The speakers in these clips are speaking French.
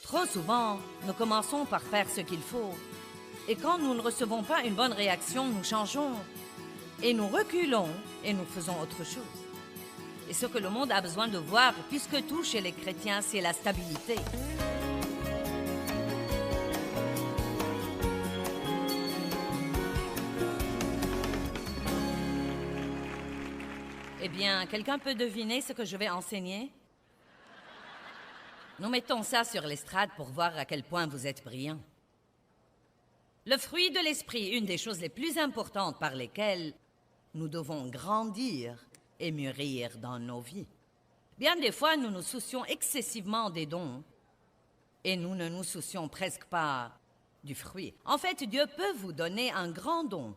Trop souvent, nous commençons par faire ce qu'il faut. Et quand nous ne recevons pas une bonne réaction, nous changeons. Et nous reculons et nous faisons autre chose. Et ce que le monde a besoin de voir, puisque tout chez les chrétiens, c'est la stabilité. Eh bien, quelqu'un peut deviner ce que je vais enseigner? Nous mettons ça sur l'estrade pour voir à quel point vous êtes brillants. Le fruit de l'esprit, une des choses les plus importantes par lesquelles nous devons grandir et mûrir dans nos vies. Bien des fois, nous nous soucions excessivement des dons et nous ne nous soucions presque pas du fruit. En fait, Dieu peut vous donner un grand don,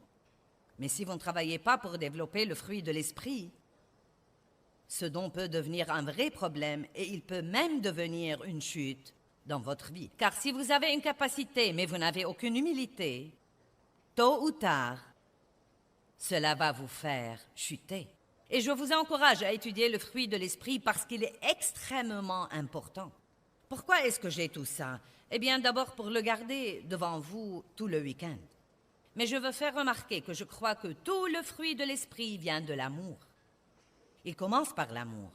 mais si vous ne travaillez pas pour développer le fruit de l'esprit, ce don peut devenir un vrai problème et il peut même devenir une chute dans votre vie. Car si vous avez une capacité, mais vous n'avez aucune humilité, tôt ou tard, cela va vous faire chuter. Et je vous encourage à étudier le fruit de l'esprit parce qu'il est extrêmement important. Pourquoi est-ce que j'ai tout ça? Eh bien, d'abord pour le garder devant vous tout le week-end. Mais je veux faire remarquer que je crois que tout le fruit de l'esprit vient de l'amour. Il commence par l'amour.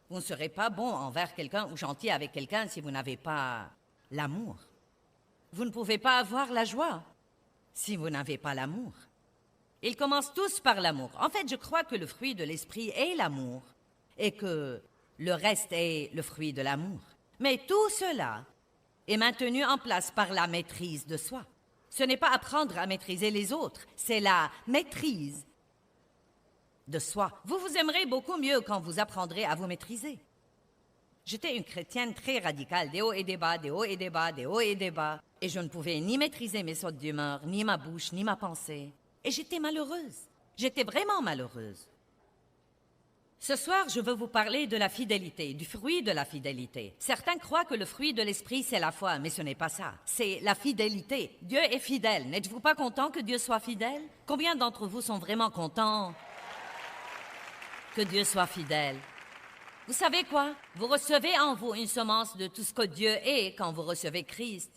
Vous ne serez pas bon envers quelqu'un ou gentil avec quelqu'un si vous n'avez pas l'amour. Vous ne pouvez pas avoir la joie si vous n'avez pas l'amour. Ils commencent tous par l'amour. En fait, je crois que le fruit de l'esprit est l'amour et que le reste est le fruit de l'amour. Mais tout cela est maintenu en place par la maîtrise de soi. Ce n'est pas apprendre à maîtriser les autres, c'est la maîtrise de soi. Vous vous aimerez beaucoup mieux quand vous apprendrez à vous maîtriser. J'étais une chrétienne très radicale, des hauts et des bas, des hauts et des bas, des hauts et des bas. Et je ne pouvais ni maîtriser mes sautes d'humeur, ni ma bouche, ni ma pensée. Et j'étais malheureuse. J'étais vraiment malheureuse. Ce soir, je veux vous parler de la fidélité, du fruit de la fidélité. Certains croient que le fruit de l'esprit, c'est la foi, mais ce n'est pas ça. C'est la fidélité. Dieu est fidèle. N'êtes-vous pas content que Dieu soit fidèle? Combien d'entre vous sont vraiment contents que Dieu soit fidèle? Vous savez quoi? Vous recevez en vous une semence de tout ce que Dieu est quand vous recevez Christ,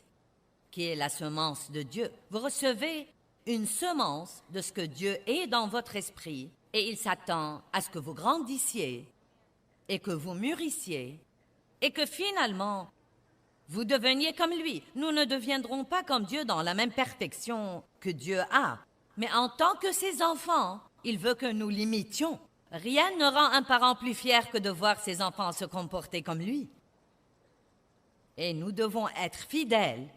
qui est la semence de Dieu. Vous recevez une semence de ce que Dieu est dans votre esprit et il s'attend à ce que vous grandissiez et que vous mûrissiez et que finalement, vous deveniez comme lui. Nous ne deviendrons pas comme Dieu dans la même perfection que Dieu a, mais en tant que ses enfants, il veut que nous l'imitions. Rien ne rend un parent plus fier que de voir ses enfants se comporter comme lui. Et nous devons être fidèles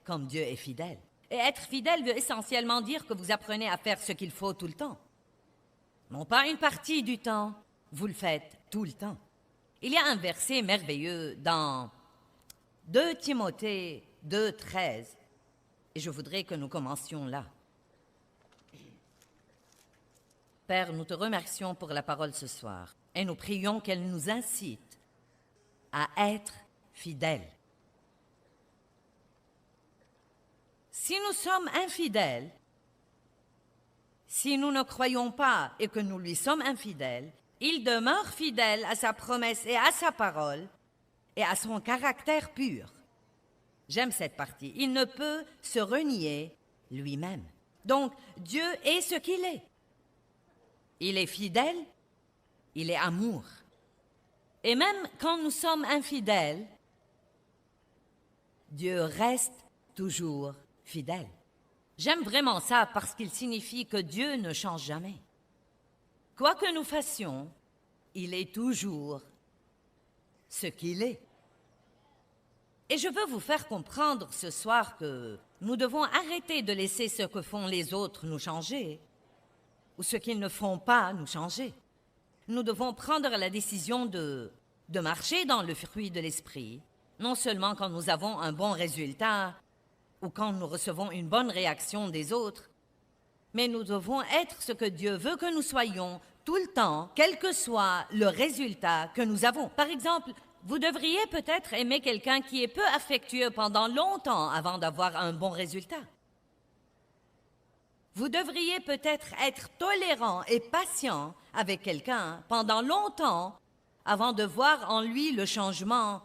comme Dieu est fidèle. Et être fidèle veut essentiellement dire que vous apprenez à faire ce qu'il faut tout le temps. Non pas une partie du temps, vous le faites tout le temps. Il y a un verset merveilleux dans 2 Timothée 2:13, et je voudrais que nous commencions là. Père, nous te remercions pour la parole ce soir et nous prions qu'elle nous incite à être fidèles. Si nous sommes infidèles, si nous ne croyons pas et que nous lui sommes infidèles, il demeure fidèle à sa promesse et à sa parole et à son caractère pur. J'aime cette partie. Il ne peut se renier lui-même. Donc, Dieu est ce qu'il est. Il est fidèle, il est amour. Et même quand nous sommes infidèles, Dieu reste toujours fidèle. J'aime vraiment ça parce qu'il signifie que Dieu ne change jamais. Quoi que nous fassions, il est toujours ce qu'il est. Et je veux vous faire comprendre ce soir que nous devons arrêter de laisser ce que font les autres nous changer ou ce qu'ils ne font pas nous changer. Nous devons prendre la décision de marcher dans le fruit de l'esprit, non seulement quand nous avons un bon résultat ou quand nous recevons une bonne réaction des autres, mais nous devons être ce que Dieu veut que nous soyons tout le temps, quel que soit le résultat que nous avons. Par exemple, vous devriez peut-être aimer quelqu'un qui est peu affectueux pendant longtemps avant d'avoir un bon résultat. Vous devriez peut-être être tolérant et patient avec quelqu'un pendant longtemps avant de voir en lui le changement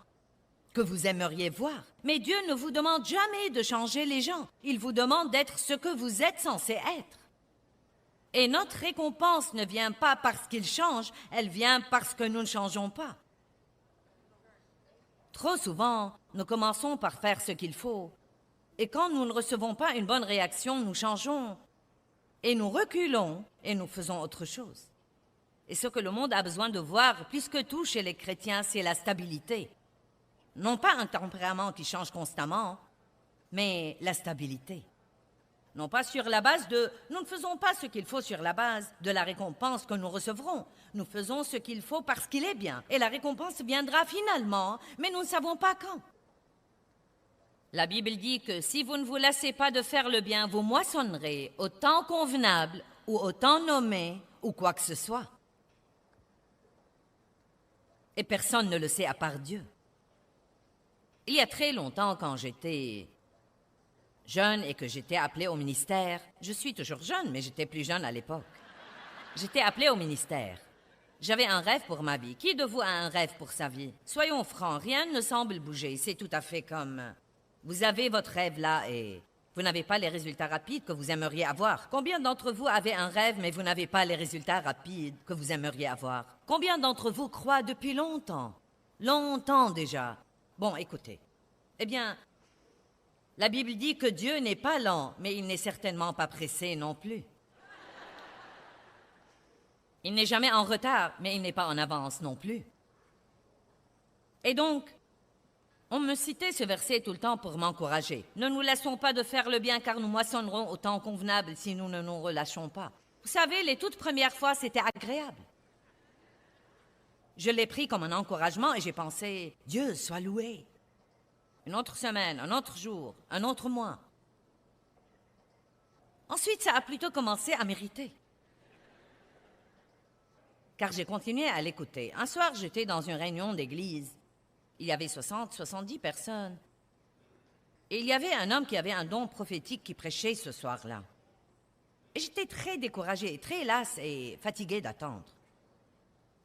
que vous aimeriez voir. Mais Dieu ne vous demande jamais de changer les gens. Il vous demande d'être ce que vous êtes censé être. Et notre récompense ne vient pas parce qu'il change, elle vient parce que nous ne changeons pas. Trop souvent, nous commençons par faire ce qu'il faut. Et quand nous ne recevons pas une bonne réaction, nous changeons. Et nous reculons et nous faisons autre chose. Et ce que le monde a besoin de voir, plus que tout chez les chrétiens, c'est la stabilité. Non pas un tempérament qui change constamment, mais la stabilité. Non pas sur la base de... Nous ne faisons pas ce qu'il faut sur la base de la récompense que nous recevrons. Nous faisons ce qu'il faut parce qu'il est bien. Et la récompense viendra finalement, mais nous ne savons pas quand. La Bible dit que si vous ne vous lassez pas de faire le bien, vous moissonnerez au temps convenable ou au temps nommé ou quoi que ce soit. Et personne ne le sait à part Dieu. Il y a très longtemps, quand j'étais jeune et que j'étais appelée au ministère, je suis toujours jeune, mais j'étais plus jeune à l'époque. J'étais appelée au ministère. J'avais un rêve pour ma vie. Qui de vous a un rêve pour sa vie? Soyons francs, rien ne semble bouger. C'est tout à fait comme... Vous avez votre rêve là et vous n'avez pas les résultats rapides que vous aimeriez avoir. Combien d'entre vous avez un rêve mais vous n'avez pas les résultats rapides que vous aimeriez avoir? Combien d'entre vous croient depuis longtemps? Longtemps déjà. Bon, écoutez. Eh bien, la Bible dit que Dieu n'est pas lent, mais il n'est certainement pas pressé non plus. Il n'est jamais en retard, mais il n'est pas en avance non plus. Et donc, on me citait ce verset tout le temps pour m'encourager. Ne nous laissons pas de faire le bien, car nous moissonnerons au temps convenable si nous ne nous relâchons pas. Vous savez, les toutes premières fois, c'était agréable. Je l'ai pris comme un encouragement et j'ai pensé, Dieu soit loué. Une autre semaine, un autre jour, un autre mois. Ensuite, ça a plutôt commencé à m'irriter. Car j'ai continué à l'écouter. Un soir, j'étais dans une réunion d'église. Il y avait 60, 70 personnes. Et il y avait un homme qui avait un don prophétique qui prêchait ce soir-là. Et j'étais très découragée, très lasse et fatiguée d'attendre.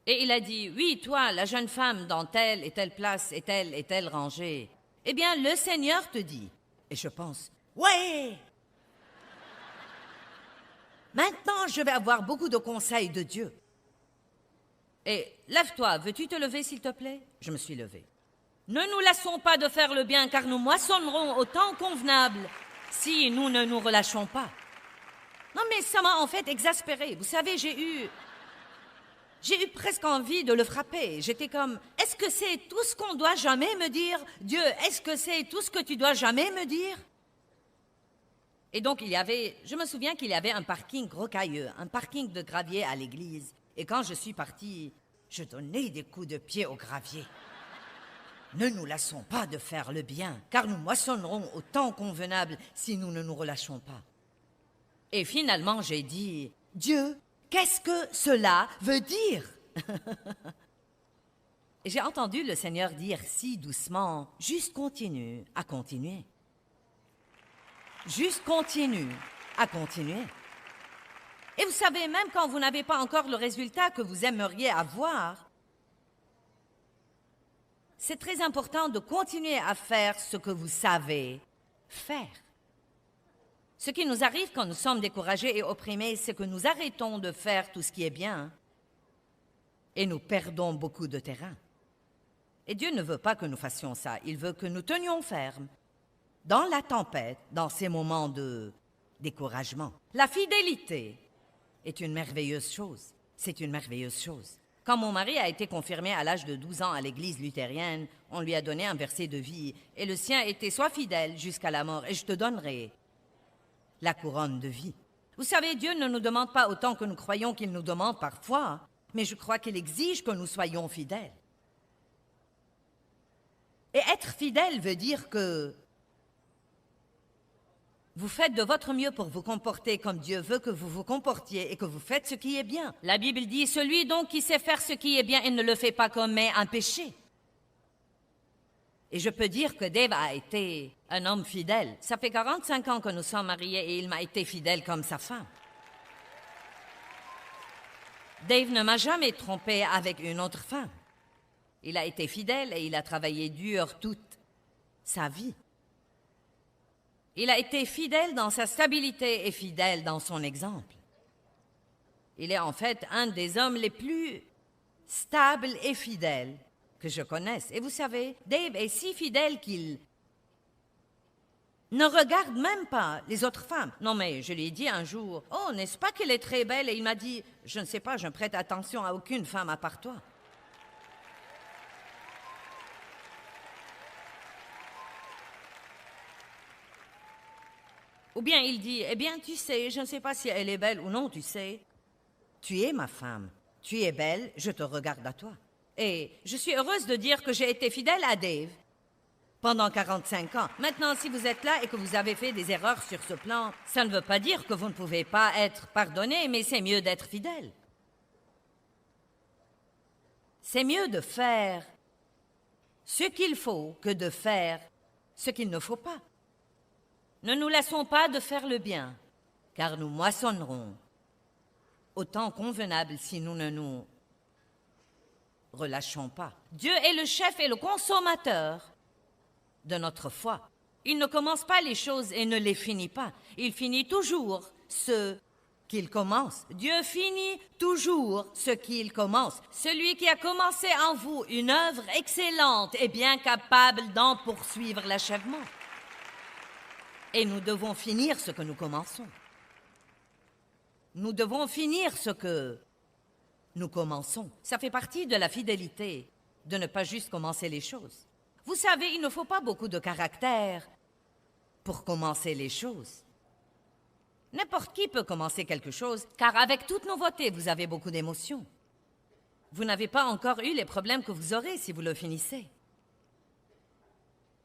Et il a dit, oui, toi, la jeune femme dans telle et telle place et telle rangée. Eh bien, le Seigneur te dit. Et je pense, ouais! Maintenant, je vais avoir beaucoup de conseils de Dieu. Et lève-toi, veux-tu te lever, s'il te plaît? Je me suis levée. Ne nous lassons pas de faire le bien, car nous moissonnerons au temps convenable si nous ne nous relâchons pas. Non, mais ça m'a en fait exaspérée. Vous savez, j'ai eu presque envie de le frapper. J'étais comme, est-ce que c'est tout ce qu'on doit jamais me dire? Dieu, est-ce que c'est tout ce que tu dois jamais me dire? Et donc, je me souviens qu'il y avait un parking rocailleux, un parking de gravier à l'église. Et quand je suis partie, je donnais des coups de pied au gravier. Ne nous lassons pas de faire le bien, car nous moissonnerons au temps convenable si nous ne nous relâchons pas. Et finalement, j'ai dit, Dieu, qu'est-ce que cela veut dire? Et j'ai entendu le Seigneur dire si doucement, juste continue à continuer. Juste continue à continuer. Et vous savez, même quand vous n'avez pas encore le résultat que vous aimeriez avoir, c'est très important de continuer à faire ce que vous savez faire. Ce qui nous arrive quand nous sommes découragés et opprimés, c'est que nous arrêtons de faire tout ce qui est bien et nous perdons beaucoup de terrain. Et Dieu ne veut pas que nous fassions ça. Il veut que nous tenions ferme dans la tempête, dans ces moments de découragement. La fidélité est une merveilleuse chose. C'est une merveilleuse chose. Quand mon mari a été confirmé à l'âge de 12 ans à l'église luthérienne, on lui a donné un verset de vie, et le sien était « Sois fidèle jusqu'à la mort, et je te donnerai la couronne de vie ». Vous savez, Dieu ne nous demande pas autant que nous croyons qu'il nous demande parfois, mais je crois qu'il exige que nous soyons fidèles. Et être fidèle veut dire que vous faites de votre mieux pour vous comporter comme Dieu veut que vous vous comportiez et que vous faites ce qui est bien. La Bible dit, celui donc qui sait faire ce qui est bien, il ne le fait pas commet un péché. Et je peux dire que Dave a été un homme fidèle. Ça fait 45 ans que nous sommes mariés et il m'a été fidèle comme sa femme. Dave ne m'a jamais trompé avec une autre femme. Il a été fidèle et il a travaillé dur toute sa vie. Il a été fidèle dans sa stabilité et fidèle dans son exemple. Il est en fait un des hommes les plus stables et fidèles que je connaisse. Et vous savez, Dave est si fidèle qu'il ne regarde même pas les autres femmes. Non, mais je lui ai dit un jour, « Oh, n'est-ce pas qu'elle est très belle? » Et il m'a dit, « Je ne sais pas, je ne prête attention à aucune femme à part toi. » Ou bien il dit, « Eh bien, tu sais, je ne sais pas si elle est belle ou non, tu sais. Tu es ma femme. Tu es belle, je te regarde à toi. » Et je suis heureuse de dire que j'ai été fidèle à Dave pendant 45 ans. Maintenant, si vous êtes là et que vous avez fait des erreurs sur ce plan, ça ne veut pas dire que vous ne pouvez pas être pardonné, mais c'est mieux d'être fidèle. C'est mieux de faire ce qu'il faut que de faire ce qu'il ne faut pas. Ne nous laissons pas de faire le bien, car nous moissonnerons au temps convenable si nous ne nous relâchons pas. Dieu est le chef et le consommateur de notre foi. Il ne commence pas les choses et ne les finit pas. Il finit toujours ce qu'il commence. Dieu finit toujours ce qu'il commence. Celui qui a commencé en vous une œuvre excellente est bien capable d'en poursuivre l'achèvement. Et nous devons finir ce que nous commençons. Nous devons finir ce que nous commençons. Ça fait partie de la fidélité, de ne pas juste commencer les choses. Vous savez, il ne faut pas beaucoup de caractère pour commencer les choses. N'importe qui peut commencer quelque chose, car avec toute nouveauté, vous avez beaucoup d'émotions. Vous n'avez pas encore eu les problèmes que vous aurez si vous le finissez.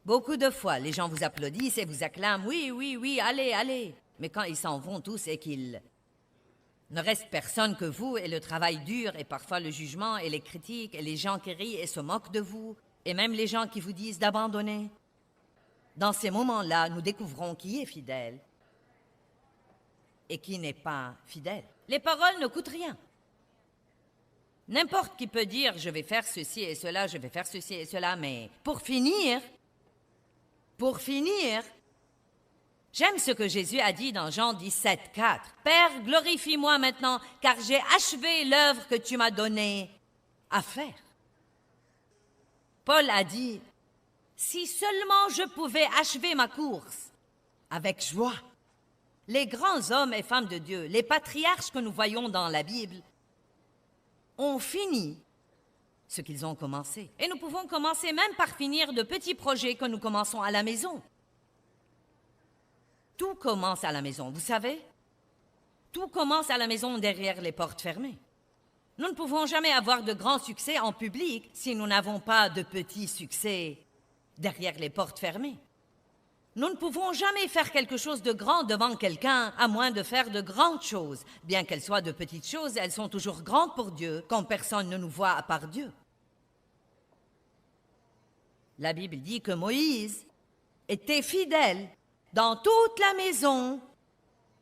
Beaucoup de fois, les gens vous applaudissent et vous acclament « Oui, oui, oui, allez, allez ». Mais quand ils s'en vont tous et qu'il ne reste personne que vous et le travail dur et parfois le jugement et les critiques et les gens qui rient et se moquent de vous et même les gens qui vous disent d'abandonner. Dans ces moments-là, nous découvrons qui est fidèle et qui n'est pas fidèle. Les paroles ne coûtent rien. N'importe qui peut dire « je vais faire ceci et cela, je vais faire ceci et cela », mais pour finir, j'aime ce que Jésus a dit dans Jean 17, 4. « Père, glorifie-moi maintenant, car j'ai achevé l'œuvre que tu m'as donnée à faire. » Paul a dit, « Si seulement je pouvais achever ma course avec joie. » Les grands hommes et femmes de Dieu, les patriarches que nous voyons dans la Bible, ont fini ce qu'ils ont commencé. Et nous pouvons commencer même par finir de petits projets que nous commençons à la maison. Tout commence à la maison, vous savez? Tout commence à la maison derrière les portes fermées. Nous ne pouvons jamais avoir de grands succès en public si nous n'avons pas de petits succès derrière les portes fermées. Nous ne pouvons jamais faire quelque chose de grand devant quelqu'un à moins de faire de grandes choses. Bien qu'elles soient de petites choses, elles sont toujours grandes pour Dieu quand personne ne nous voit à part Dieu. La Bible dit que Moïse était fidèle dans toute la maison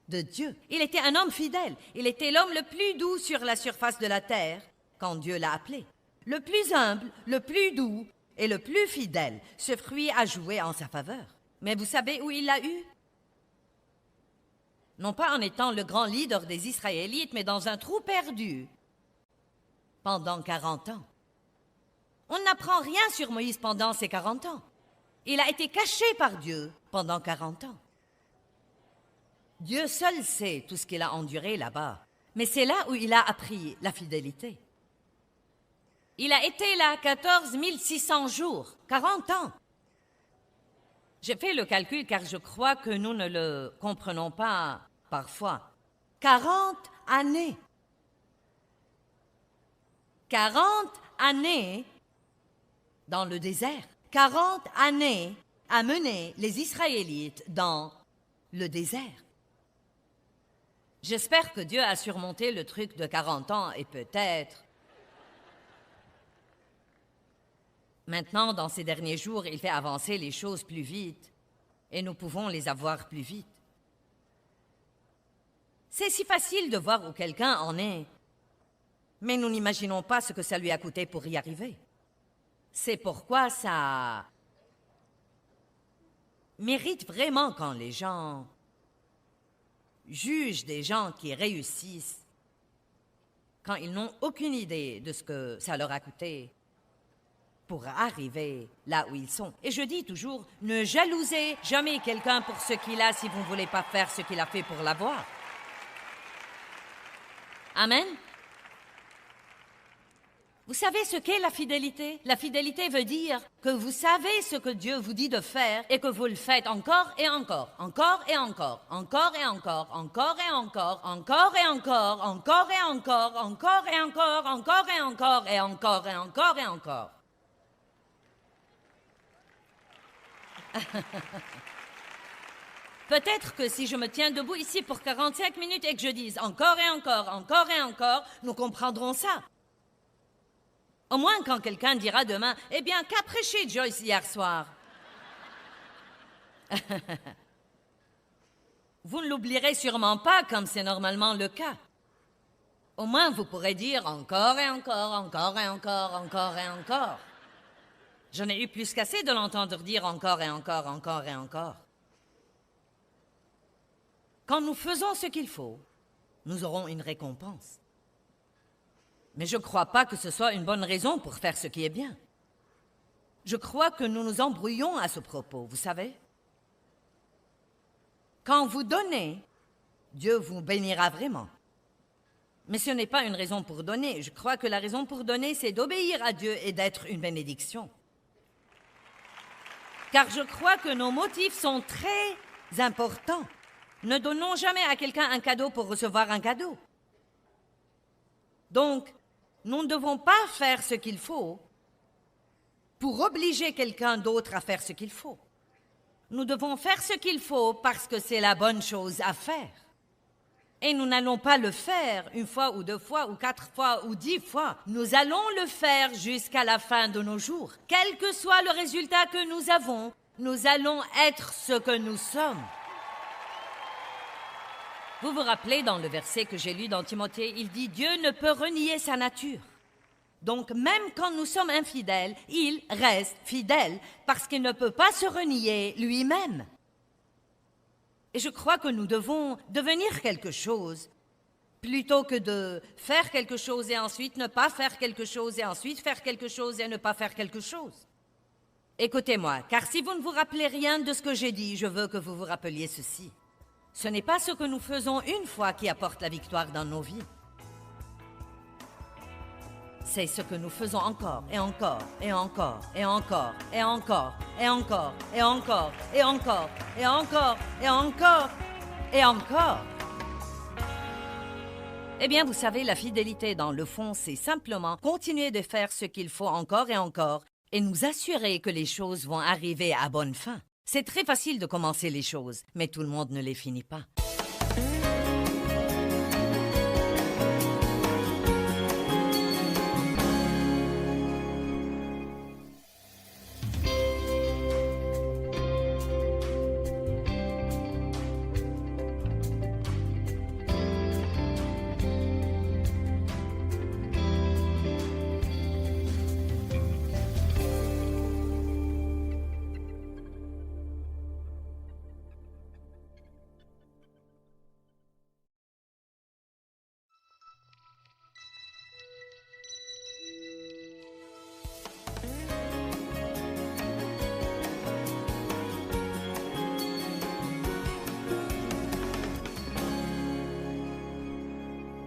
de Dieu. Il était un homme fidèle. Il était l'homme le plus doux sur la surface de la terre quand Dieu l'a appelé. Le plus humble, le plus doux et le plus fidèle. Ce fruit a joué en sa faveur. Mais vous savez où il l'a eu? Non pas en étant le grand leader des Israélites, mais dans un trou perdu pendant 40 ans. On n'apprend rien sur Moïse pendant ces 40 ans. Il a été caché par Dieu pendant 40 ans. Dieu seul sait tout ce qu'il a enduré là-bas, mais c'est là où il a appris la fidélité. Il a été là 14 600 jours, 40 ans. J'ai fait le calcul car je crois que nous ne le comprenons pas parfois. 40 années. 40 années dans le désert. 40 années à mener les Israélites dans le désert. J'espère que Dieu a surmonté le truc de 40 ans et peut-être... Maintenant, dans ces derniers jours, il fait avancer les choses plus vite et nous pouvons les avoir plus vite. C'est si facile de voir où quelqu'un en est, mais nous n'imaginons pas ce que ça lui a coûté pour y arriver. C'est pourquoi ça mérite vraiment quand les gens jugent des gens qui réussissent quand ils n'ont aucune idée de ce que ça leur a coûté pour arriver là où ils sont. Et je dis toujours, ne jalousez jamais quelqu'un pour ce qu'il a si vous ne voulez pas faire ce qu'il a fait pour l'avoir. Amen. Vous savez ce qu'est la fidélité? La fidélité veut dire que vous savez ce que Dieu vous dit de faire et que vous le faites encore et encore, encore et encore, encore et encore, encore et encore, encore et encore, encore et encore, encore et encore, encore et encore et encore et encore et encore. Peut-être que si je me tiens debout ici pour 45 minutes et que je dise encore et encore, encore et encore, nous comprendrons ça. Au moins quand quelqu'un dira demain, « Eh bien, qu'a prêché Joyce hier soir? » Vous ne l'oublierez sûrement pas comme c'est normalement le cas. Au moins, vous pourrez dire encore et encore, encore et encore, encore et encore. J'en ai eu plus qu'assez de l'entendre dire encore et encore, encore et encore. Quand nous faisons ce qu'il faut, nous aurons une récompense. Mais je ne crois pas que ce soit une bonne raison pour faire ce qui est bien. Je crois que nous nous embrouillons à ce propos, vous savez. Quand vous donnez, Dieu vous bénira vraiment. Mais ce n'est pas une raison pour donner. Je crois que la raison pour donner, c'est d'obéir à Dieu et d'être une bénédiction. Car je crois que nos motifs sont très importants. Ne donnons jamais à quelqu'un un cadeau pour recevoir un cadeau. Donc, nous ne devons pas faire ce qu'il faut pour obliger quelqu'un d'autre à faire ce qu'il faut. Nous devons faire ce qu'il faut parce que c'est la bonne chose à faire. Et nous n'allons pas le faire une fois ou deux fois ou 4 fois ou 10 fois. Nous allons le faire jusqu'à la fin de nos jours. Quel que soit le résultat que nous avons, nous allons être ce que nous sommes. Vous vous rappelez dans le verset que j'ai lu dans Timothée, il dit « Dieu ne peut renier sa nature ». Donc même quand nous sommes infidèles, il reste fidèle parce qu'il ne peut pas se renier lui-même. Et je crois que nous devons devenir quelque chose plutôt que de faire quelque chose et ensuite ne pas faire quelque chose et ensuite faire quelque chose et ne pas faire quelque chose. Écoutez-moi, car si vous ne vous rappelez rien de ce que j'ai dit, je veux que vous vous rappeliez ceci. Ce n'est pas ce que nous faisons une fois qui apporte la victoire dans nos vies. C'est ce que nous faisons encore, et encore, et encore, et encore, et encore, et encore, et encore, et encore, et encore, et encore, et encore. Eh bien, vous savez, la fidélité, dans le fond, c'est simplement continuer de faire ce qu'il faut encore et nous assurer que les choses vont arriver à bonne fin. C'est très facile de commencer les choses, mais tout le monde ne les finit pas.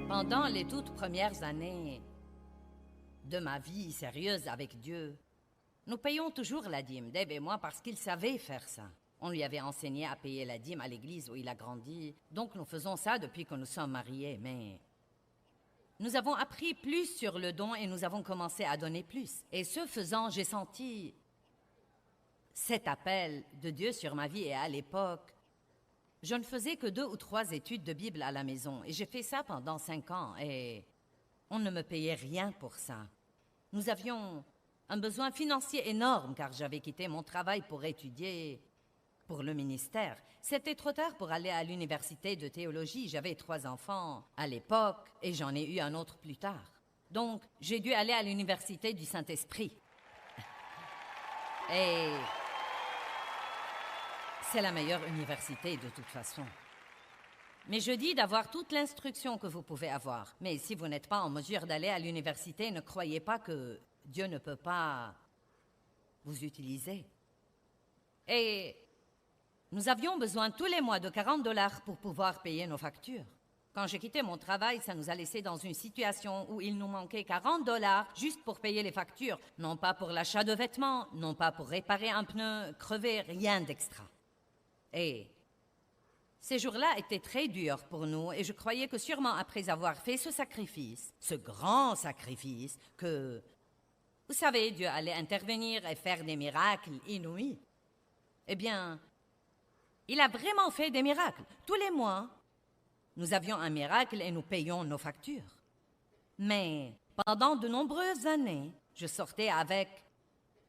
Pendant les toutes premières années de ma vie sérieuse avec Dieu, nous payons toujours la dîme, Dave et moi, parce qu'il savait faire ça. On lui avait enseigné à payer la dîme à l'église où il a grandi, donc nous faisons ça depuis que nous sommes mariés, mais nous avons appris plus sur le don et nous avons commencé à donner plus. Et ce faisant, j'ai senti cet appel de Dieu sur ma vie et à l'époque, je ne faisais que 2 ou 3 études de Bible à la maison et j'ai fait ça pendant 5 ans et on ne me payait rien pour ça. Nous avions un besoin financier énorme car j'avais quitté mon travail pour étudier pour le ministère. C'était trop tard pour aller à l'université de théologie. J'avais 3 enfants à l'époque et j'en ai eu un autre plus tard. Donc, j'ai dû aller à l'université du Saint-Esprit. Et c'est la meilleure université de toute façon. Mais je dis d'avoir toute l'instruction que vous pouvez avoir. Mais si vous n'êtes pas en mesure d'aller à l'université, ne croyez pas que Dieu ne peut pas vous utiliser. Et nous avions besoin tous les mois de 40 $ pour pouvoir payer nos factures. Quand j'ai quitté mon travail, ça nous a laissés dans une situation où il nous manquait 40 $ juste pour payer les factures. Non pas pour l'achat de vêtements, non pas pour réparer un pneu crevé, rien d'extra. Et ces jours-là étaient très durs pour nous et je croyais que sûrement après avoir fait ce sacrifice, ce grand sacrifice, que, vous savez, Dieu allait intervenir et faire des miracles inouïs. Eh bien, il a vraiment fait des miracles. Tous les mois, nous avions un miracle et nous payions nos factures. Mais pendant de nombreuses années, je sortais avec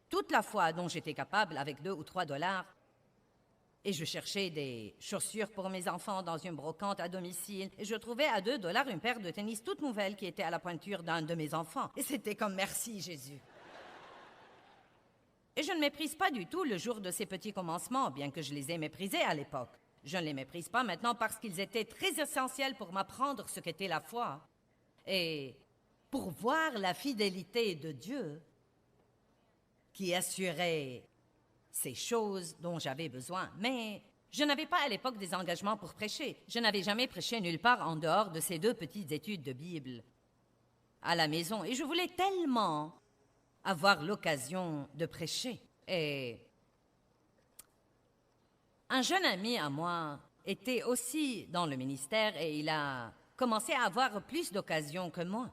toute la foi dont j'étais capable, avec 2 ou 3 $, et je cherchais des chaussures pour mes enfants dans une brocante à domicile, et je trouvais à 2 $ une paire de tennis toute nouvelle qui était à la pointure d'un de mes enfants. Et c'était comme merci Jésus. Et je ne méprise pas du tout le jour de ces petits commencements, bien que je les ai méprisés à l'époque. Je ne les méprise pas maintenant parce qu'ils étaient très essentiels pour m'apprendre ce qu'était la foi. Et pour voir la fidélité de Dieu qui assurait ces choses dont j'avais besoin. Mais je n'avais pas à l'époque des engagements pour prêcher. Je n'avais jamais prêché nulle part en dehors de ces 2 petites études de Bible à la maison. Et je voulais tellement avoir l'occasion de prêcher. Et un jeune ami à moi était aussi dans le ministère et il a commencé à avoir plus d'occasions que moi.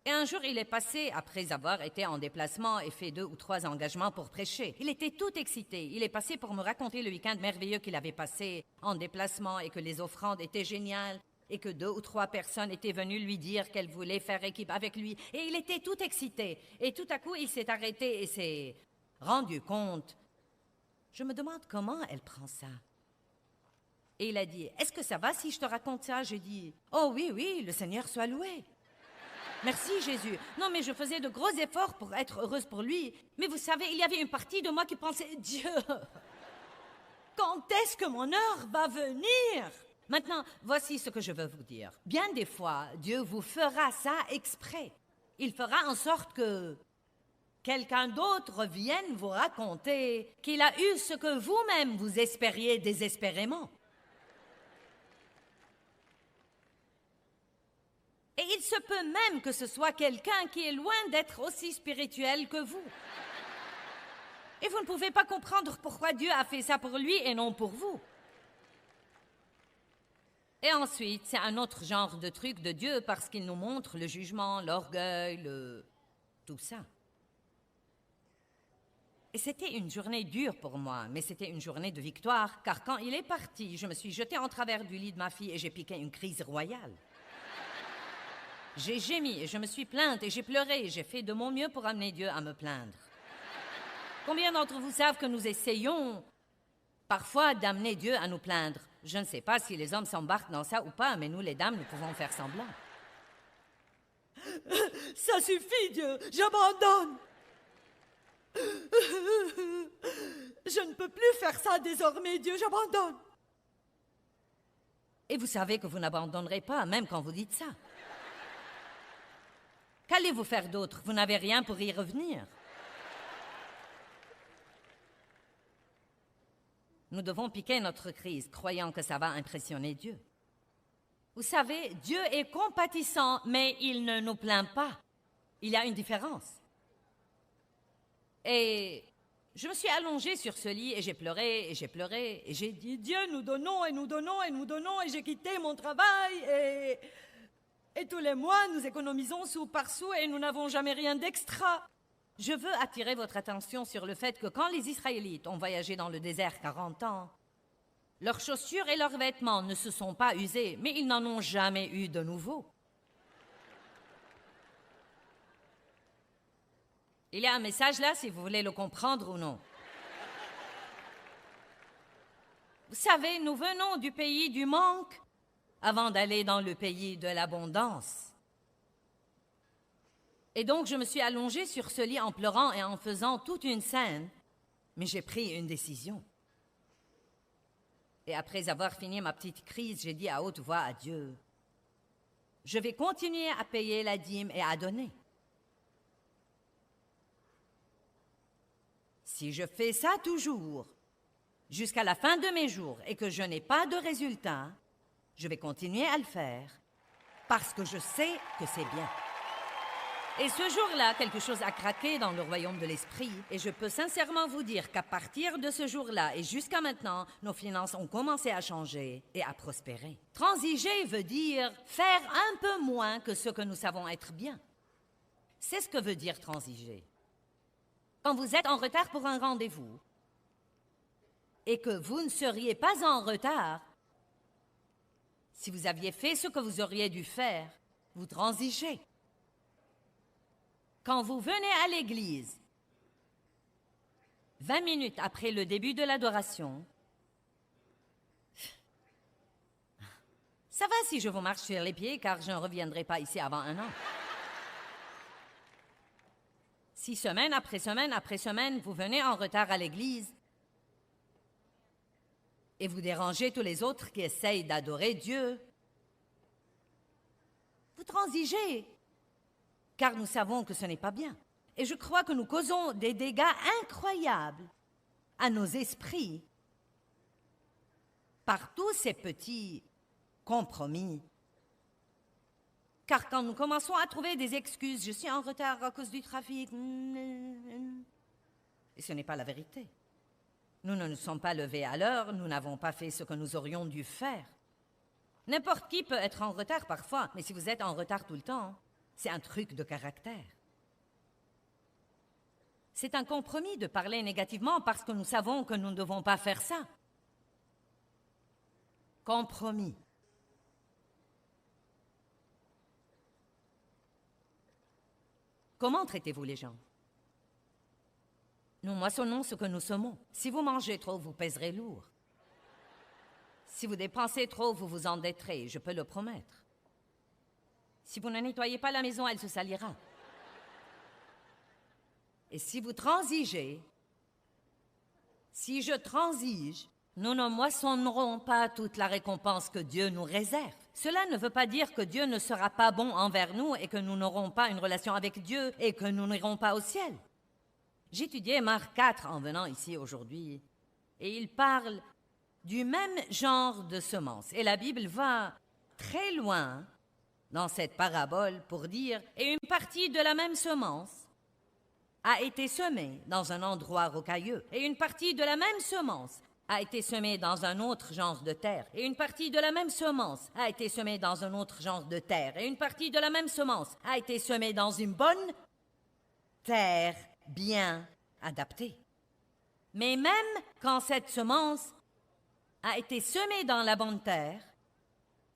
Et un jour, il est passé, après avoir été en déplacement et fait 2 ou 3 engagements pour prêcher. Il était tout excité. Il est passé pour me raconter le week-end merveilleux qu'il avait passé en déplacement et que les offrandes étaient géniales et que 2 ou 3 personnes étaient venues lui dire qu'elles voulaient faire équipe avec lui. Et il était tout excité. Et tout à coup, il s'est arrêté et s'est rendu compte. Je me demande comment elle prend ça. Et il a dit, « Est-ce que ça va si je te raconte ça ?» J'ai dit, « Oh oui, oui, le Seigneur soit loué. » Merci Jésus. Non, mais je faisais de gros efforts pour être heureuse pour lui. Mais vous savez, il y avait une partie de moi qui pensait, « Dieu, quand est-ce que mon heure va venir ?» Maintenant, voici ce que je veux vous dire. Bien des fois, Dieu vous fera ça exprès. Il fera en sorte que quelqu'un d'autre vienne vous raconter qu'il a eu ce que vous-même vous espériez désespérément. Et il se peut même que ce soit quelqu'un qui est loin d'être aussi spirituel que vous. Et vous ne pouvez pas comprendre pourquoi Dieu a fait ça pour lui et non pour vous. Et ensuite, c'est un autre genre de truc de Dieu parce qu'il nous montre le jugement, l'orgueil, tout ça. Et c'était une journée dure pour moi, mais c'était une journée de victoire, car quand il est parti, je me suis jetée en travers du lit de ma fille et j'ai piqué une crise royale. J'ai gémi et je me suis plainte et j'ai pleuré et j'ai fait de mon mieux pour amener Dieu à me plaindre. Combien d'entre vous savent que nous essayons parfois d'amener Dieu à nous plaindre? Je ne sais pas si les hommes s'embarquent dans ça ou pas, mais nous les dames, nous pouvons faire semblant. Ça suffit, Dieu, j'abandonne. Je ne peux plus faire ça désormais, Dieu, j'abandonne. Et vous savez que vous n'abandonnerez pas, même quand vous dites ça. Qu'allez-vous faire d'autre? Vous n'avez rien pour y revenir. Nous devons piquer notre crise, croyant que ça va impressionner Dieu. Vous savez, Dieu est compatissant, mais il ne nous plaint pas. Il y a une différence. Et je me suis allongée sur ce lit et j'ai pleuré, et j'ai pleuré, et j'ai dit, Dieu, nous donnons, et nous donnons, et nous donnons, et j'ai quitté mon travail, et tous les mois, nous économisons sou par sou, et nous n'avons jamais rien d'extra. Je veux attirer votre attention sur le fait que quand les Israélites ont voyagé dans le désert 40 ans, leurs chaussures et leurs vêtements ne se sont pas usés, mais ils n'en ont jamais eu de nouveau. Il y a un message là, si vous voulez le comprendre ou non. Vous savez, nous venons du pays du manque avant d'aller dans le pays de l'abondance. Et donc je me suis allongée sur ce lit en pleurant et en faisant toute une scène, mais j'ai pris une décision. Et après avoir fini ma petite crise, j'ai dit à haute voix à Dieu, « Je vais continuer à payer la dîme et à donner. Si je fais ça toujours, jusqu'à la fin de mes jours, et que je n'ai pas de résultat, je vais continuer à le faire, parce que je sais que c'est bien. » Et ce jour-là, quelque chose a craqué dans le royaume de l'esprit, et je peux sincèrement vous dire qu'à partir de ce jour-là et jusqu'à maintenant, nos finances ont commencé à changer et à prospérer. Transiger veut dire faire un peu moins que ce que nous savons être bien. C'est ce que veut dire transiger. Quand vous êtes en retard pour un rendez-vous et que vous ne seriez pas en retard, si vous aviez fait ce que vous auriez dû faire, vous transigez. Quand vous venez à l'église, 20 minutes après le début de l'adoration, ça va si je vous marche sur les pieds car je ne reviendrai pas ici avant un an. Si semaine après semaine après semaine, vous venez en retard à l'église et vous dérangez tous les autres qui essayent d'adorer Dieu, vous transigez. Car nous savons que ce n'est pas bien. Et je crois que nous causons des dégâts incroyables à nos esprits par tous ces petits compromis. Car quand nous commençons à trouver des excuses, je suis en retard à cause du trafic, et ce n'est pas la vérité. Nous ne nous sommes pas levés à l'heure, nous n'avons pas fait ce que nous aurions dû faire. N'importe qui peut être en retard parfois, mais si vous êtes en retard tout le temps, c'est un truc de caractère. C'est un compromis de parler négativement parce que nous savons que nous ne devons pas faire ça. Compromis. Comment traitez-vous les gens? Nous moissonnons ce que nous semons. Si vous mangez trop, vous pèserez lourd. Si vous dépensez trop, vous vous endetterez, je peux le promettre. Si vous ne nettoyez pas la maison, elle se salira. Et si vous transigez, si je transige, nous ne moissonnerons pas toute la récompense que Dieu nous réserve. Cela ne veut pas dire que Dieu ne sera pas bon envers nous et que nous n'aurons pas une relation avec Dieu et que nous n'irons pas au ciel. J'étudiais Marc 4 en venant ici aujourd'hui et il parle du même genre de semence. Et la Bible va très loin dans cette parabole pour dire « Et une partie de la même semence a été semée dans un endroit rocailleux, et une partie de la même semence a été semée dans un autre genre de terre, et une partie de la même semence a été semée dans un autre genre de terre, et une partie de la même semence a été semée dans une bonne terre bien adaptée. Mais même quand cette semence a été semée dans la bonne terre,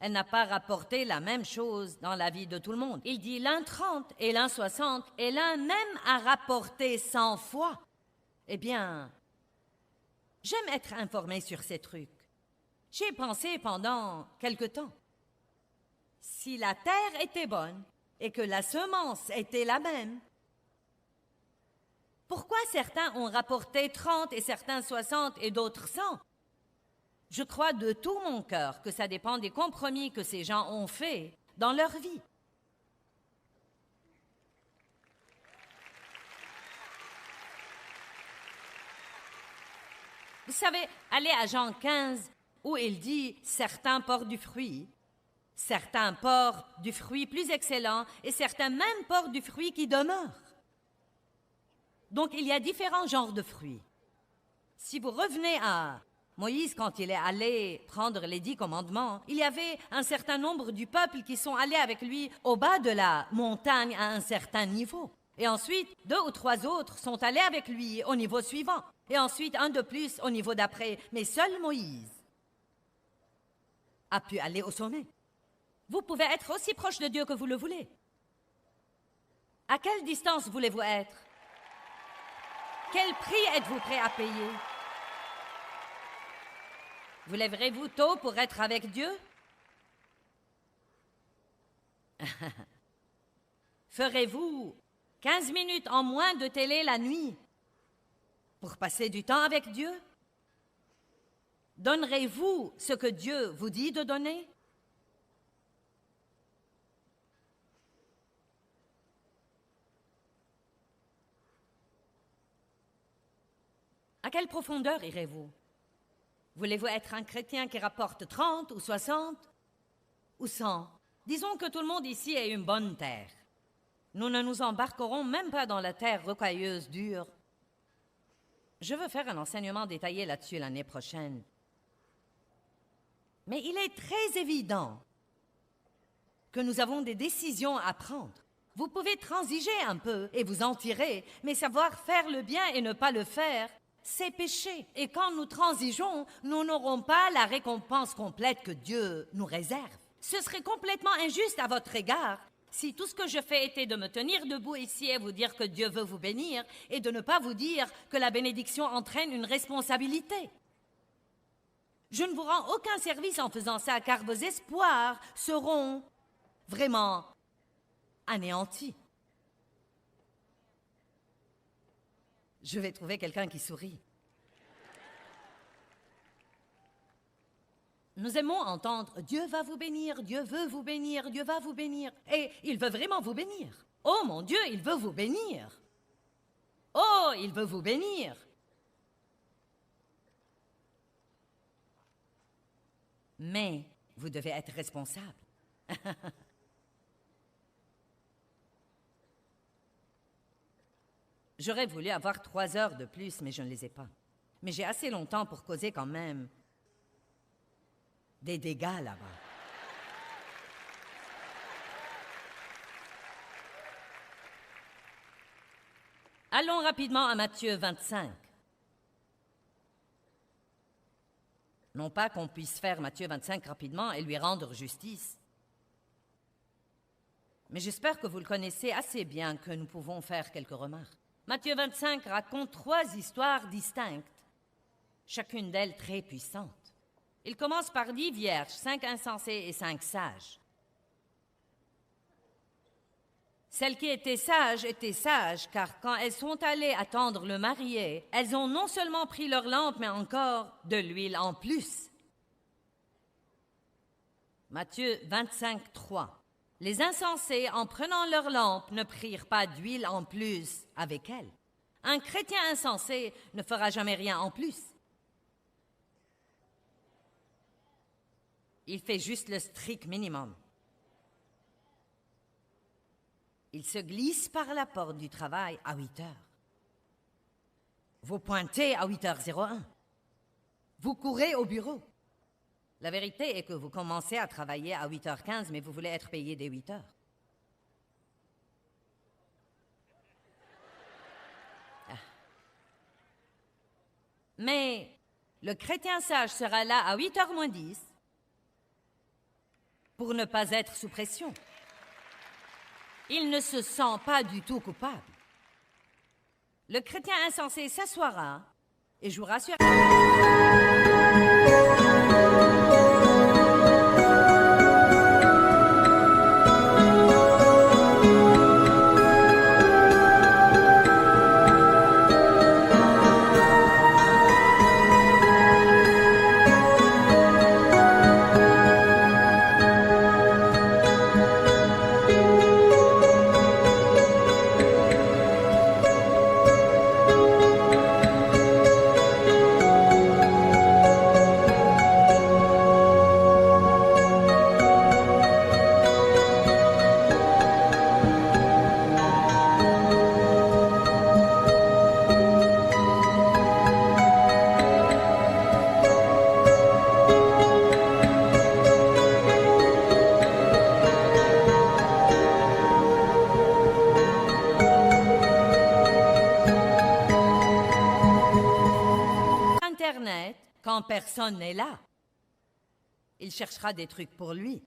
elle n'a pas rapporté la même chose dans la vie de tout le monde. Il dit l'un 30 et l'un 60 et l'un même a rapporté 100 fois. Eh bien, j'aime être informée sur ces trucs. J'y ai pensé pendant quelque temps. Si la terre était bonne et que la semence était la même, pourquoi certains ont rapporté 30 et certains 60 et d'autres 100? Je crois de tout mon cœur que ça dépend des compromis que ces gens ont faits dans leur vie. Vous savez, allez à Jean 15, où il dit « Certains portent du fruit, certains portent du fruit plus excellent, et certains même portent du fruit qui demeure. » Donc, il y a différents genres de fruits. Si vous revenez à Moïse, quand il est allé prendre les 10 commandements, il y avait un certain nombre du peuple qui sont allés avec lui au bas de la montagne à un certain niveau. Et ensuite, 2 ou 3 autres sont allés avec lui au niveau suivant. Et ensuite, un de plus au niveau d'après. Mais seul Moïse a pu aller au sommet. Vous pouvez être aussi proche de Dieu que vous le voulez. À quelle distance voulez-vous être? Quel prix êtes-vous prêt à payer? Vous lèverez-vous tôt pour être avec Dieu? Ferez-vous 15 minutes en moins de télé la nuit pour passer du temps avec Dieu? Donnerez-vous ce que Dieu vous dit de donner? À quelle profondeur irez-vous? Voulez-vous être un chrétien qui rapporte 30 ou 60 ou 100? Disons que tout le monde ici ait une bonne terre. Nous ne nous embarquerons même pas dans la terre rocailleuse dure. Je veux faire un enseignement détaillé là-dessus l'année prochaine. Mais il est très évident que nous avons des décisions à prendre. Vous pouvez transiger un peu et vous en tirer, mais savoir faire le bien et ne pas le faire, c'est péché. Et quand nous transigeons, nous n'aurons pas la récompense complète que Dieu nous réserve. Ce serait complètement injuste à votre égard si tout ce que je fais était de me tenir debout ici et vous dire que Dieu veut vous bénir et de ne pas vous dire que la bénédiction entraîne une responsabilité. Je ne vous rends aucun service en faisant ça, car vos espoirs seront vraiment anéantis. Je vais trouver quelqu'un qui sourit. Nous aimons entendre « Dieu va vous bénir, Dieu veut vous bénir, Dieu va vous bénir ». Et il veut vraiment vous bénir. Oh mon Dieu, il veut vous bénir. Oh, il veut vous bénir. Mais vous devez être responsable. J'aurais voulu avoir 3 heures de plus, mais je ne les ai pas. Mais j'ai assez longtemps pour causer quand même des dégâts là-bas. Allons rapidement à Matthieu 25. Non pas qu'on puisse faire Matthieu 25 rapidement et lui rendre justice. Mais j'espère que vous le connaissez assez bien que nous pouvons faire quelques remarques. Matthieu 25 raconte 3 histoires distinctes, chacune d'elles très puissante. Il commence par 10 vierges, 5 insensés et 5 sages. Celles qui étaient sages, car quand elles sont allées attendre le marié, elles ont non seulement pris leur lampe, mais encore de l'huile en plus. Matthieu 25, 3. Les insensés, en prenant leur lampe, ne prirent pas d'huile en plus avec elles. Un chrétien insensé ne fera jamais rien en plus. Il fait juste le strict minimum. Il se glisse par la porte du travail à 8 heures. Vous pointez à 8h01. Vous courez au bureau. La vérité est que vous commencez à travailler à 8h15, mais vous voulez être payé dès 8h. Mais le chrétien sage sera là à 8h moins 10 pour ne pas être sous pression. Il ne se sent pas du tout coupable. Le chrétien insensé s'assoira et je vous rassure... Internet quand personne n'est là. Il cherchera des trucs pour lui.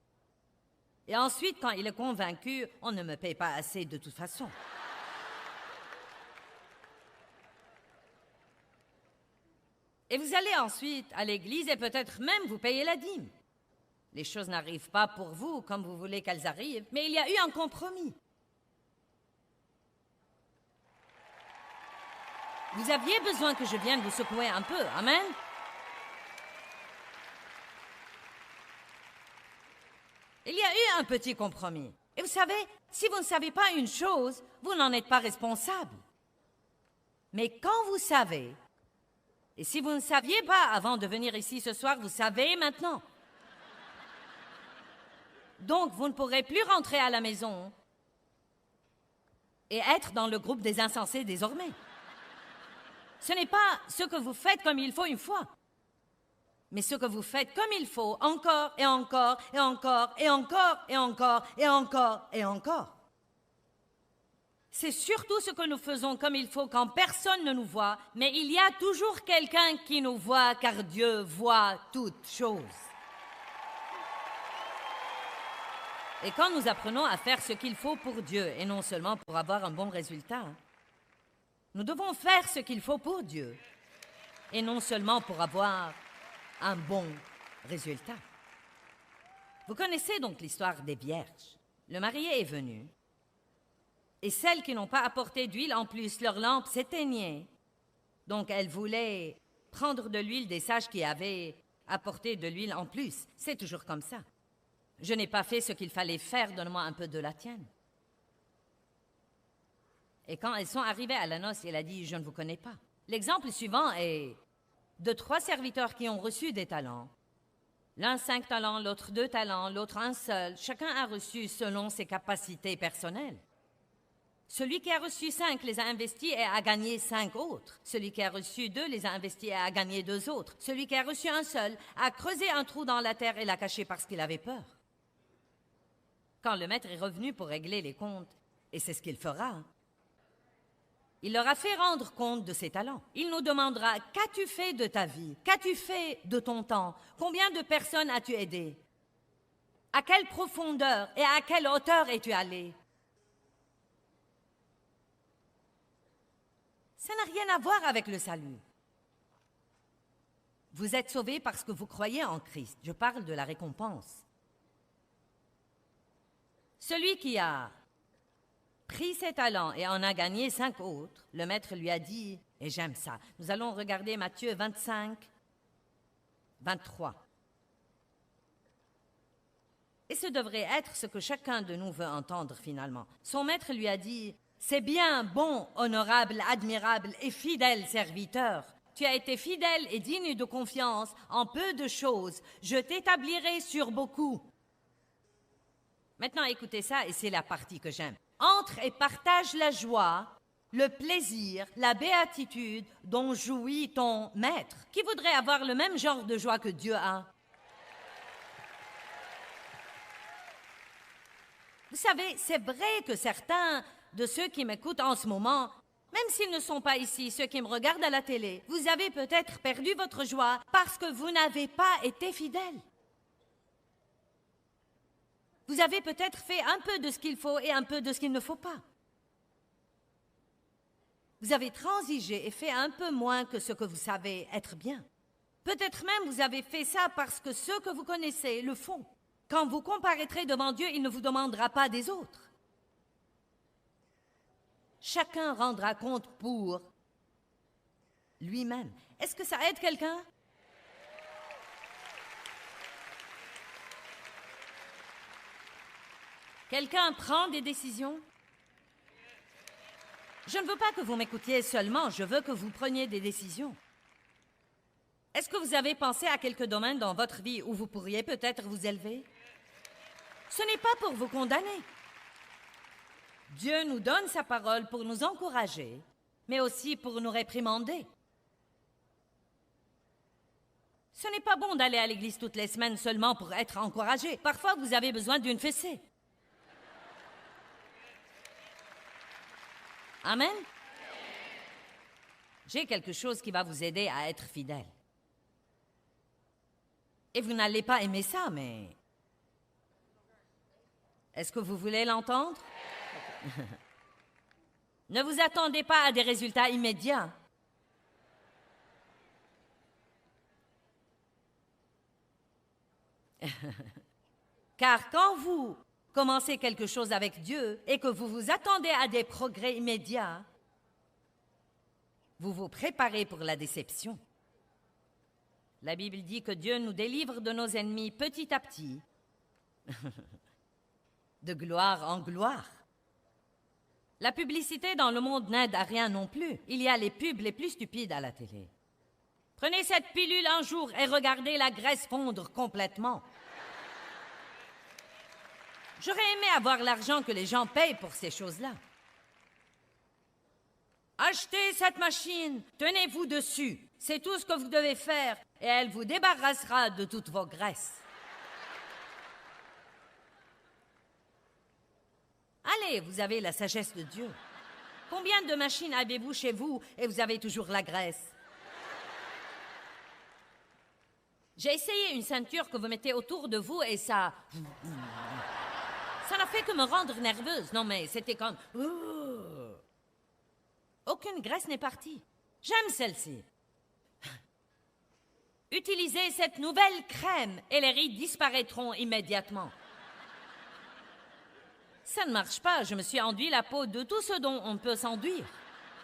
Et ensuite, quand il est convaincu, on ne me paye pas assez de toute façon. Et vous allez ensuite à l'église et peut-être même vous payer la dîme. Les choses n'arrivent pas pour vous comme vous voulez qu'elles arrivent, mais il y a eu un compromis. Vous aviez besoin que je vienne vous secouer un peu, amen? Il y a eu un petit compromis. Et vous savez, si vous ne savez pas une chose, vous n'en êtes pas responsable. Mais quand vous savez, et si vous ne saviez pas avant de venir ici ce soir, vous savez maintenant. Donc, vous ne pourrez plus rentrer à la maison et être dans le groupe des insensés désormais. Ce n'est pas ce que vous faites comme il faut une fois, mais ce que vous faites comme il faut encore et encore et encore et encore et encore et encore et encore. C'est surtout ce que nous faisons comme il faut quand personne ne nous voit, mais il y a toujours quelqu'un qui nous voit car Dieu voit toutes choses. Et quand nous apprenons à faire ce qu'il faut pour Dieu et non seulement pour avoir un bon résultat, nous devons faire ce qu'il faut pour Dieu et non seulement pour avoir un bon résultat. Vous connaissez donc l'histoire des vierges. Le marié est venu et celles qui n'ont pas apporté d'huile en plus, leur lampe s'éteignait. Donc elles voulaient prendre de l'huile des sages qui avaient apporté de l'huile en plus. C'est toujours comme ça. Je n'ai pas fait ce qu'il fallait faire, donne-moi un peu de la tienne. Et quand elles sont arrivées à la noce, il a dit, je ne vous connais pas. L'exemple suivant est de 3 serviteurs qui ont reçu des talents. L'un 5 talents, l'autre 2 talents, l'autre un seul. Chacun a reçu selon ses capacités personnelles. Celui qui a reçu 5 les a investis et a gagné 5 autres. Celui qui a reçu 2 les a investis et a gagné 2 autres. Celui qui a reçu un seul a creusé un trou dans la terre et l'a caché parce qu'il avait peur. Quand le maître est revenu pour régler les comptes, et c'est ce qu'il fera, il leur a fait rendre compte de ses talents. Il nous demandera, qu'as-tu fait de ta vie? Qu'as-tu fait de ton temps? Combien de personnes as-tu aidé? À quelle profondeur et à quelle hauteur es-tu allé? Ça n'a rien à voir avec le salut. Vous êtes sauvés parce que vous croyez en Christ. Je parle de la récompense. Celui qui a pris ses talents et en a gagné 5 autres, le maître lui a dit, et j'aime ça, nous allons regarder Matthieu 25, 23. Et ce devrait être ce que chacun de nous veut entendre finalement. Son maître lui a dit, c'est bien, bon, honorable, admirable et fidèle serviteur. Tu as été fidèle et digne de confiance en peu de choses. Je t'établirai sur beaucoup. Maintenant, écoutez ça, et c'est la partie que j'aime. Entre et partage la joie, le plaisir, la béatitude dont jouit ton maître. Qui voudrait avoir le même genre de joie que Dieu a? Vous savez, c'est vrai que certains de ceux qui m'écoutent en ce moment, même s'ils ne sont pas ici, ceux qui me regardent à la télé, vous avez peut-être perdu votre joie parce que vous n'avez pas été fidèle. Vous avez peut-être fait un peu de ce qu'il faut et un peu de ce qu'il ne faut pas. Vous avez transigé et fait un peu moins que ce que vous savez être bien. Peut-être même vous avez fait ça parce que ceux que vous connaissez le font. Quand vous comparaîtrez devant Dieu, il ne vous demandera pas des autres. Chacun rendra compte pour lui-même. Est-ce que ça aide quelqu'un? Quelqu'un prend des décisions? Je ne veux pas que vous m'écoutiez seulement, je veux que vous preniez des décisions. Est-ce que vous avez pensé à quelques domaines dans votre vie où vous pourriez peut-être vous élever? Ce n'est pas pour vous condamner. Dieu nous donne sa parole pour nous encourager, mais aussi pour nous réprimander. Ce n'est pas bon d'aller à l'église toutes les semaines seulement pour être encouragé. Parfois, vous avez besoin d'une fessée. Amen? J'ai quelque chose qui va vous aider à être fidèle. Et vous n'allez pas aimer ça, mais... Est-ce que vous voulez l'entendre? Ne vous attendez pas à des résultats immédiats. Car quand vous commencez quelque chose avec Dieu et que vous vous attendez à des progrès immédiats, Vous vous préparez pour la déception. La Bible dit que Dieu nous délivre de nos ennemis petit à petit, de gloire en gloire. La publicité dans le monde n'aide à rien non plus. Il y a les pubs les plus stupides à la télé. Prenez cette pilule un jour et regardez la graisse fondre complètement. J'aurais aimé avoir l'argent que les gens payent pour ces choses-là. Achetez cette machine, tenez-vous dessus. C'est tout ce que vous devez faire et elle vous débarrassera de toutes vos graisses. Allez, vous avez la sagesse de Dieu. Combien de machines avez-vous chez vous et vous avez toujours la graisse? J'ai essayé une ceinture que vous mettez autour de vous et ça... Ça n'a fait que me rendre nerveuse. Non mais c'était comme... Aucune graisse n'est partie. J'aime celle-ci. Utilisez cette nouvelle crème et les rides disparaîtront immédiatement. Ça ne marche pas. Je me suis enduit la peau de tout ce dont on peut s'enduire.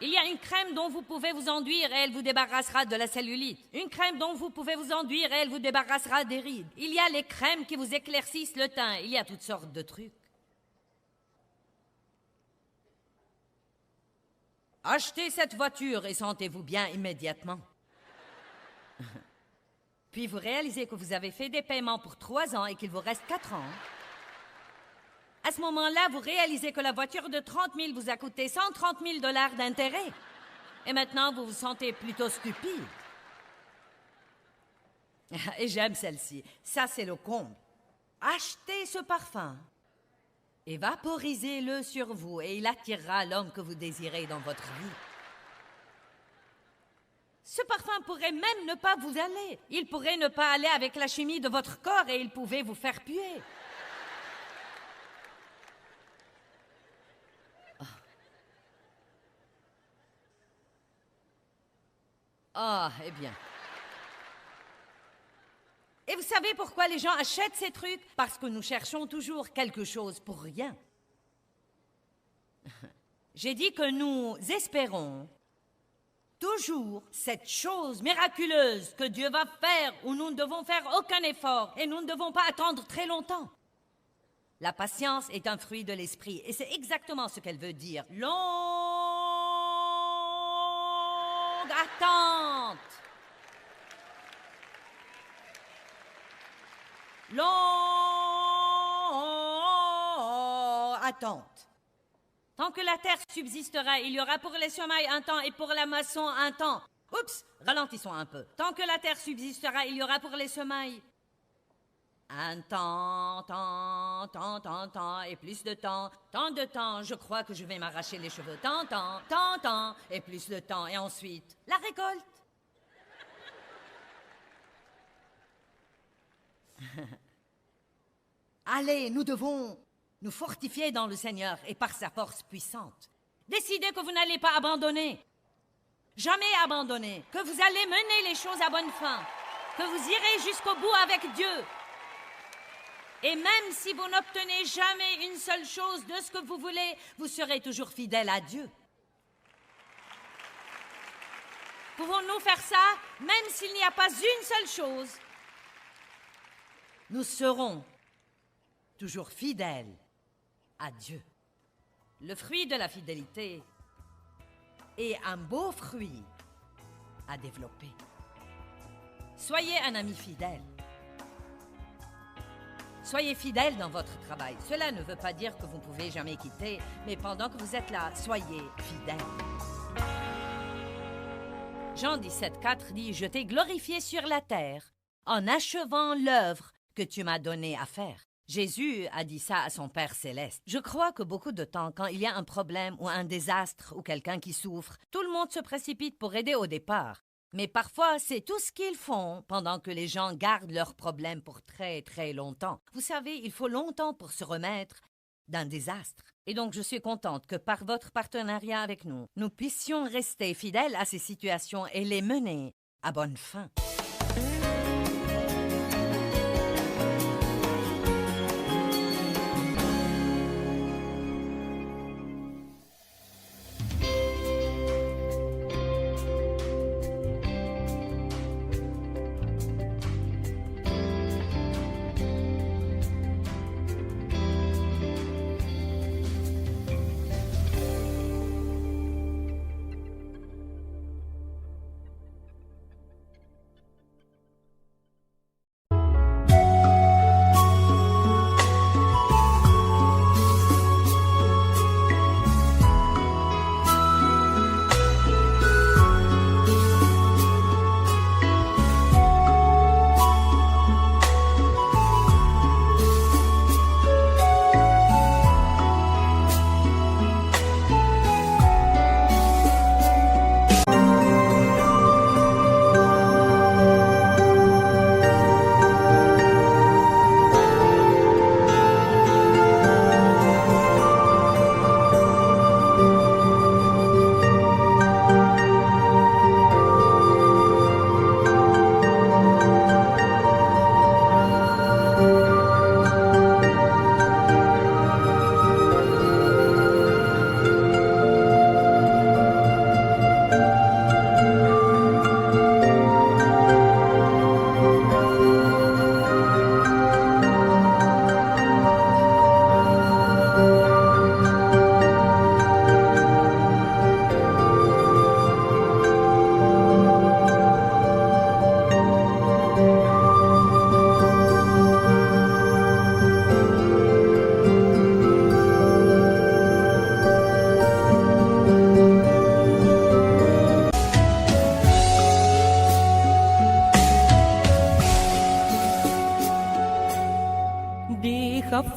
Il y a une crème dont vous pouvez vous enduire et elle vous débarrassera de la cellulite. Une crème dont vous pouvez vous enduire et elle vous débarrassera des rides. Il y a les crèmes qui vous éclaircissent le teint. Il y a toutes sortes de trucs. Achetez cette voiture et sentez-vous bien immédiatement. Puis vous réalisez que vous avez fait des paiements pour 3 ans et qu'il vous reste 4 ans. À ce moment-là, vous réalisez que la voiture de 30 000 vous a coûté 130 000 $ d'intérêt. Et maintenant, vous vous sentez plutôt stupide. Et j'aime celle-ci. Ça, c'est le comble. Achetez ce parfum et vaporisez-le sur vous et il attirera l'homme que vous désirez dans votre vie. Ce parfum pourrait même ne pas vous aller. Il pourrait ne pas aller avec la chimie de votre corps et il pouvait vous faire puer. Ah, eh bien. Et vous savez pourquoi les gens achètent ces trucs? Parce que nous cherchons toujours quelque chose pour rien. J'ai dit que nous espérons toujours cette chose miraculeuse que Dieu va faire où nous ne devons faire aucun effort et nous ne devons pas attendre très longtemps. La patience est un fruit de l'esprit et c'est exactement ce qu'elle veut dire. Longue attente. Longue attente. Tant que la terre subsistera, il y aura pour les semailles un temps et pour la moisson un temps. Oups, ralentissons un peu. Tant que la terre subsistera, il y aura pour les semailles un temps, et plus de temps, tant de temps, je crois que je vais m'arracher les cheveux, temps, et plus de temps, et ensuite, la récolte. Allez, nous devons nous fortifier dans le Seigneur et par sa force puissante. Décidez que vous n'allez pas abandonner. Jamais abandonner. Que vous allez mener les choses à bonne fin. Que vous irez jusqu'au bout avec Dieu. Et même si vous n'obtenez jamais une seule chose de ce que vous voulez, vous serez toujours fidèle à Dieu. Pouvons-nous faire ça, même s'il n'y a pas une seule chose? Nous serons toujours fidèles à Dieu. Le fruit de la fidélité est un beau fruit à développer. Soyez un ami fidèle. Soyez fidèle dans votre travail. Cela ne veut pas dire que vous ne pouvez jamais quitter, mais pendant que vous êtes là, soyez fidèle. Jean 17,4 dit « Je t'ai glorifié sur la terre en achevant l'œuvre que tu m'as donnée à faire. » Jésus a dit ça à son Père céleste. Je crois que beaucoup de temps, quand il y a un problème ou un désastre ou quelqu'un qui souffre, tout le monde se précipite pour aider au départ. Mais parfois, c'est tout ce qu'ils font pendant que les gens gardent leurs problèmes pour très, très longtemps. Vous savez, il faut longtemps pour se remettre d'un désastre. Et donc, je suis contente que par votre partenariat avec nous, nous puissions rester fidèles à ces situations et les mener à bonne fin.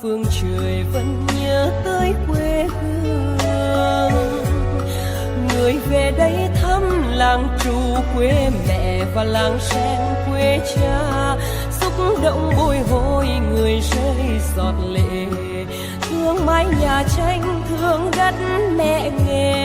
phương trời vẫn nhớ tới quê hương. Người về đây thăm làng trù quê mẹ và làng sen quê cha, xúc động bồi hồi người rơi giọt lệ, thương mái nhà tranh thương đất mẹ nghề.